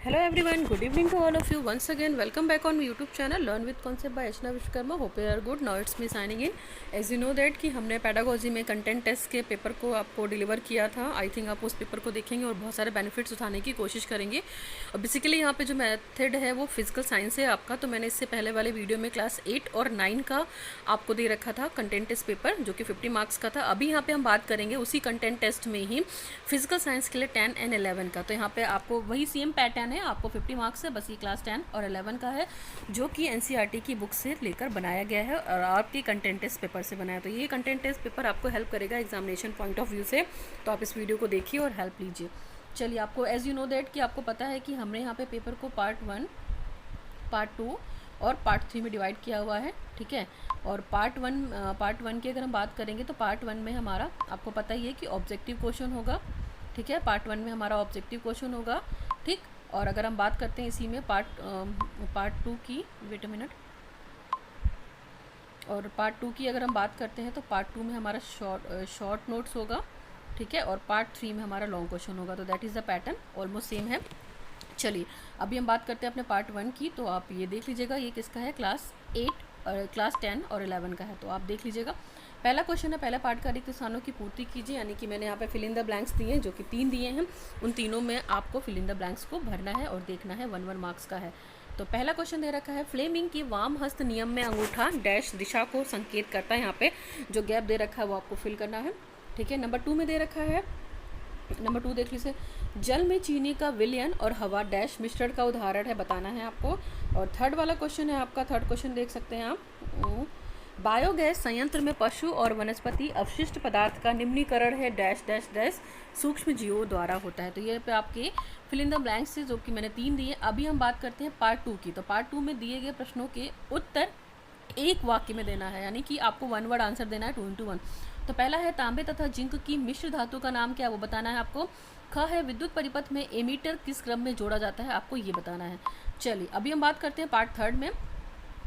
Hello everyone, good evening to all of you. Once again, welcome back on my YouTube channel Learn with Concept by Ashna Vishwakarma. Hope you are good. Now it's me signing in. As you know that कि हमने pedagogy में content test के paper को आपको deliver किया था. I think आप उस पेपर को देखेंगे और बहुत सारे बेनिफिट्स उठाने की कोशिश करेंगे. और बेसिकली यहाँ पे जो मेथड है वो फिजिकल साइंस है आपका. तो मैंने इससे पहले वाले वीडियो में क्लास 8 और 9 का आपको दे रखा था कंटेंट टेस्ट पेपर जो कि 50 मार्क्स का था. अभी यहाँ पे हम बात करेंगे उसी कंटेंट टेस्ट में ही फिजिकल साइंस के लिए 10 एंड 11 का. तो यहाँ पे आपको वही सेम पैटर्न है. आपको 50 मार्क्स है, बस ये क्लास 10 और 11 का है जो कि एनसीईआरटी की बुक से लेकर बनाया गया है और आपके कंटेंट टेस्ट पेपर से बनाया. तो ये कंटेंट टेस्ट पेपर आपको हेल्प करेगा एग्जामिनेशन पॉइंट ऑफ व्यू से. तो आप इस वीडियो को देखिए और हेल्प लीजिए. चलिए, आपको एज यू नो दैट कि आपको पता है कि हमने यहाँ पे पेपर को पार्ट 1, पार्ट 2 और पार्ट 3 में डिवाइड किया हुआ है. ठीक है. और पार्ट वन की अगर हम बात करेंगे तो पार्ट 1 में हमारा आपको पता ही है कि ऑब्जेक्टिव क्वेश्चन होगा. ठीक है. पार्ट 1 में हमारा ऑब्जेक्टिव क्वेश्चन होगा. ठीक. और अगर हम बात करते हैं इसी में पार्ट 2 की, वेट अ मिनट, और पार्ट 2 की अगर हम बात करते हैं तो पार्ट 2 में हमारा शॉर्ट नोट्स होगा. ठीक है. और पार्ट 3 में हमारा लॉन्ग क्वेश्चन होगा. तो that is the pattern, almost same है. चलिए, अभी हम बात करते हैं अपने पार्ट 1 की. तो आप ये देख लीजिएगा, ये किसका है, क्लास 8 और क्लास 10 और 11 का है. तो आप देख लीजिएगा. पहला क्वेश्चन है, पहला पार्ट का रिक्त स्थानों की पूर्ति कीजिए. यानी कि मैंने यहाँ पे फिल इन द ब्लैंक्स दिए हैं जो कि 3 दिए हैं. उन तीनों में आपको फिल इन द ब्लैंक्स को भरना है और देखना है. 1 मार्क्स का है. तो पहला क्वेश्चन दे रखा है, फ्लेमिंग की वाम हस्त नियम में अंगूठा डैश दिशा को संकेत करता है. यहाँ पे जो गैप दे रखा है वो आपको फिल करना है. ठीक है. नंबर 2 में दे रखा है, नंबर 2 देख लीजिए, जल में चीनी का विलयन और हवा डैश मिश्रण का उदाहरण है, बताना है आपको. और थर्ड वाला क्वेश्चन है आपका, थर्ड क्वेश्चन देख सकते हैं आप, बायोगैस संयंत्र में पशु और वनस्पति अवशिष्ट पदार्थ का निम्नीकरण है डैश डैश डैश सूक्ष्म जीवों द्वारा होता है. तो ये पे आपके फिल इन द ब्लैंक्स से जो कि मैंने 3 दिए. अभी हम बात करते हैं पार्ट 2 की. तो पार्ट 2 में दिए गए प्रश्नों के उत्तर एक वाक्य में देना है. यानी कि आपको 1 वर्ड आंसर देना है, 2 into 1. तो पहला है, तांबे तथा जिंक की मिश्र धातु का नाम क्या है, वो बताना है आपको. ख है, विद्युत परिपथ में एमीटर किस क्रम में जोड़ा जाता है, आपको ये बताना है. चलिए, अभी हम बात करते हैं पार्ट 3 में.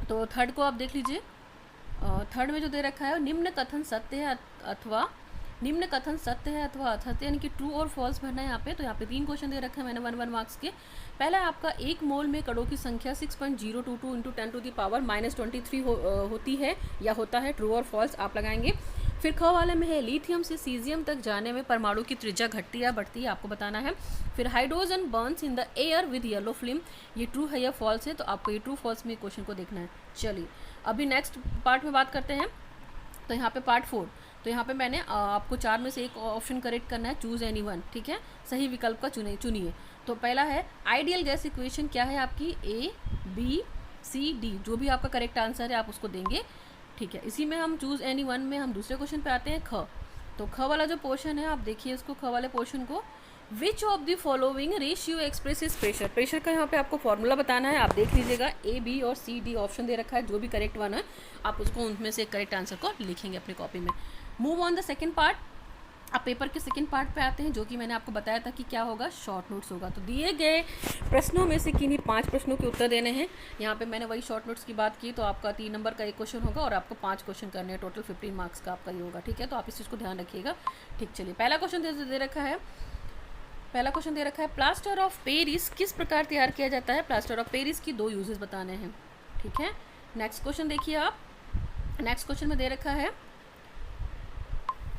तो थर्ड को आप देख लीजिए. थर्ड में जो दे रखा है, निम्न कथन सत्य है अथवा असत्य, यानी कि ट्रू और फॉल्स भरना है यहाँ पे. तो यहाँ पे 3 क्वेश्चन दे रखा है मैंने 1 मार्क्स के. पहला है आपका, 1 मोल में कणों की संख्या 6.022 इंटू 10⁻³ होती है या होता है, ट्रू और फॉल्स आप लगाएंगे. फिर ख वाले में है, लिथियम से सीजियम तक जाने में परमाणु की त्रिज्या घटती है या बढ़ती है, आपको बताना है. फिर hydrogen Burns in the air with yellow flame, ये ट्रू है या फॉल्स है, तो आपको ये ट्रू फॉल्स में क्वेश्चन को देखना है. चलिए, अभी नेक्स्ट पार्ट में बात करते हैं. तो यहाँ पे पार्ट 4. तो यहाँ पे मैंने आपको 4 में से एक ऑप्शन करेक्ट करना है, चूज़ एनी वन. ठीक है. सही विकल्प का चुनिए. तो पहला है, आइडियल गैस इक्वेशन क्या है आपकी, ABCD, जो भी आपका करेक्ट आंसर है आप उसको देंगे. ठीक है. इसी में हम चूज़ एनी वन में हम दूसरे क्वेश्चन पे आते हैं, ख. तो ख वाला जो पोर्शन है आप देखिए इसको, ख वाले पोर्शन को, which of the following ratio expresses pressure. Pressure का यहाँ पे आपको फॉर्मूला बताना है. आप देख लीजिएगा, A, B और C, D ऑप्शन दे रखा है. जो भी करेक्ट वन है आप उसको उनमें से करेक्ट आंसर को लिखेंगे अपनी कॉपी में. Move on the second part. अब पेपर के सेकंड पार्ट पे आते हैं जो कि मैंने आपको बताया था कि क्या होगा, शॉर्ट नोट्स होगा. तो दिए गए प्रश्नों में से किन्हीं 5 प्रश्नों के उत्तर देने हैं. यहाँ पे मैंने वही शॉर्ट नोट्स की बात की. तो आपका 3 नंबर का एक क्वेश्चन होगा और आपको 5 क्वेश्चन करने हैं. टोटल 15 मार्क्स का आपका ये होगा. ठीक है. तो आप इस चीज़ को ध्यान रखिएगा. ठीक. चलिए, पहला क्वेश्चन दे रखा है. प्लास्टर ऑफ पेरिस किस प्रकार तैयार किया जाता है. प्लास्टर ऑफ पेरिस की 2 यूजेस बताने हैं. ठीक है. नेक्स्ट क्वेश्चन देखिए आप. नेक्स्ट क्वेश्चन में दे रखा है,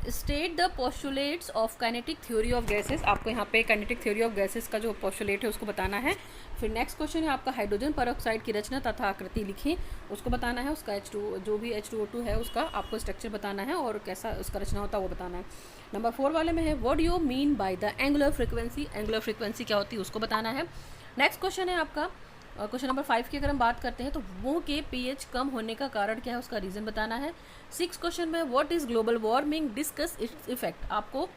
state the postulates of kinetic theory of gases. आपको यहाँ पे काइनेटिक थ्योरी ऑफ गैसेस का जो पोस्टुलेट है उसको बताना है. फिर नेक्स्ट क्वेश्चन है आपका, हाइड्रोजन परऑक्साइड की रचना तथा आकृति लिखें, उसको बताना है. उसका जो भी H2O2 है उसका आपको स्ट्रक्चर बताना है और कैसा उसका रचना होता है वो बताना है. नंबर 4 वाले में है, what do you mean by the angular frequency. Angular frequency क्या होती है उसको बताना है. नेक्स्ट क्वेश्चन है आपका, क्वेश्चन नंबर 5 की अगर हम बात करते हैं तो वो के pH कम होने का कारण क्या है, उसका रीज़न बताना है. 6 क्वेश्चन में, what is global warming, discuss its effect. आपको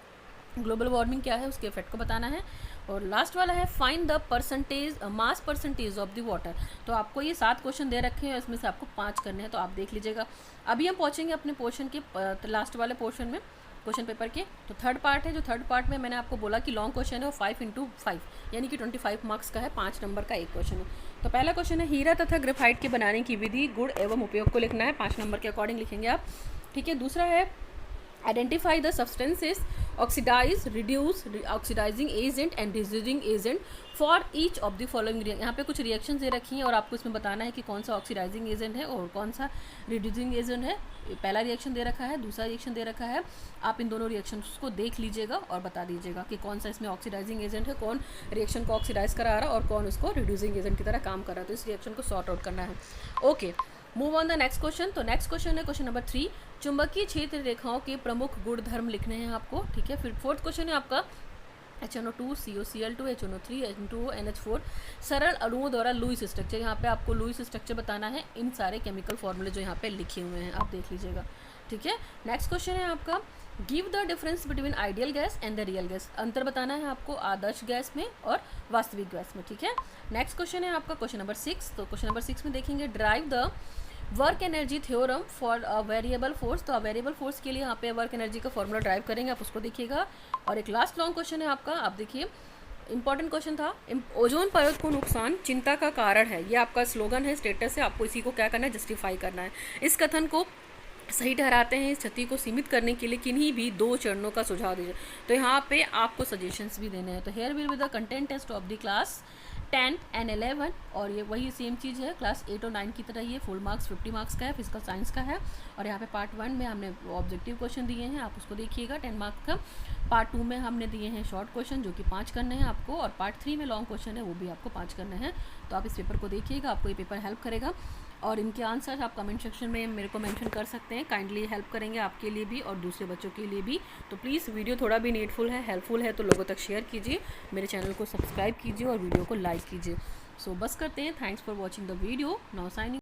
ग्लोबल वार्मिंग क्या है उसके इफेक्ट को बताना है. और लास्ट वाला है, find the percentage mass percentage of the water. तो आपको ये 7 क्वेश्चन दे रखे हैं, इसमें से आपको 5 करने हैं. तो आप देख लीजिएगा. अभी हम पहुँचेंगे अपने पोर्शन के लास्ट वाले पोर्शन में, क्वेश्चन पेपर के. तो थर्ड पार्ट है, जो थर्ड पार्ट में मैंने आपको बोला कि लॉन्ग क्वेश्चन है वो 5 into 5 यानी कि 25 मार्क्स का है. 5 नंबर का एक क्वेश्चन है. तो पहला क्वेश्चन है, हीरा तथा ग्रेफाइट के बनाने की विधि, गुण एवं उपयोग को लिखना है. 5 नंबर के अकॉर्डिंग लिखेंगे आप. ठीक है. दूसरा है, identify the substances oxidised, reduced, oxidising agent and reducing agent for each of the following. यहाँ पे कुछ रिएक्शन दे रखी हैं और आपको इसमें बताना है कि कौन सा ऑक्सीडाइजिंग एजेंट है और कौन सा रिड्यूसिंग एजेंट है। पहला रिएक्शन दे रखा है, दूसरा रिएक्शन दे रखा है। आप इन दोनों रिएक्शंस को देख लीजिएगा और बता दीजिएगा कि कौन सा इसमें ऑक्सीडाइजिंग एजेंट है, कौन रिएक्शन को ऑक्सीडाइज करा रहा है और कौन उसको रिड्यूसिंग एजेंट की तरह काम कर रहा है। तो इस रिएक्शन को सॉर्ट आउट करना है। Okay, move on the next question. तो नेक्स्ट क्वेश्चन है क्वेश्चन नंबर 3, चुंबकीय क्षेत्र रेखाओं के प्रमुख गुणधर्म लिखने हैं आपको, ठीक है। फिर फोर्थ क्वेश्चन है आपका HNO2 COCl2 HNO3 N2O NH4 सरल अणुओं द्वारा लुईस स्ट्रक्चर। यहाँ पे आपको लुईस स्ट्रक्चर बताना है, इन सारे केमिकल फॉर्मूले जो यहाँ पे लिखे हुए हैं आप देख लीजिएगा, ठीक है। नेक्स्ट क्वेश्चन है आपका, give the difference between ideal gas and the real gas. अंतर बताना है आपको आदर्श गैस में और वास्तविक गैस में, ठीक है। नेक्स्ट क्वेश्चन है आपका क्वेश्चन नंबर 6। तो क्वेश्चन नंबर 6 में देखेंगे, drive the work energy theorem for a variable force. तो वेरिएबल फोर्स के लिए यहाँ पे वर्क एनर्जी का फॉर्मूला ड्राइव करेंगे, आप उसको देखिएगा। और एक लास्ट लॉन्ग क्वेश्चन है आपका, आप देखिए इंपॉर्टेंट क्वेश्चन था, ओजोन परत को नुकसान चिंता का कारण है। ये आपका स्लोगन है, स्टेटस है, आपको इसी को क्या करना है, जस्टिफाई करना है। इस कथन को सही ठहराते हैं इस क्षति को सीमित करने के लिए किन्हीं भी 2 चरणों का सुझाव दीजिए। तो यहाँ पे आपको सजेशंस भी देने हैं। तो here will be the content test of the class 10 and 11 और ये वही सेम चीज़ है क्लास 8 और 9 की तरह। ये फुल मार्क्स 50 मार्क्स का है, फिजिकल साइंस का है। और यहाँ पे पार्ट 1 में हमने ऑब्जेक्टिव क्वेश्चन दिए हैं, आप उसको देखिएगा 10 मार्क्स का। पार्ट 2 में हमने दिए हैं शॉर्ट क्वेश्चन जो कि 5 करने हैं आपको, और पार्ट 3 में लॉन्ग क्वेश्चन है वो भी आपको 5 करने हैं। तो आप इस पेपर को देखिएगा, आपको ये पेपर हेल्प करेगा। और इनके आंसर आप कमेंट सेक्शन में मेरे को मेंशन कर सकते हैं, काइंडली हेल्प करेंगे आपके लिए भी और दूसरे बच्चों के लिए भी। तो प्लीज़ वीडियो थोड़ा भी नीडफुल है, हेल्पफुल है तो लोगों तक शेयर कीजिए, मेरे चैनल को सब्सक्राइब कीजिए और वीडियो को लाइक कीजिए। सो बस करते हैं, thanks for watching the video, now signing.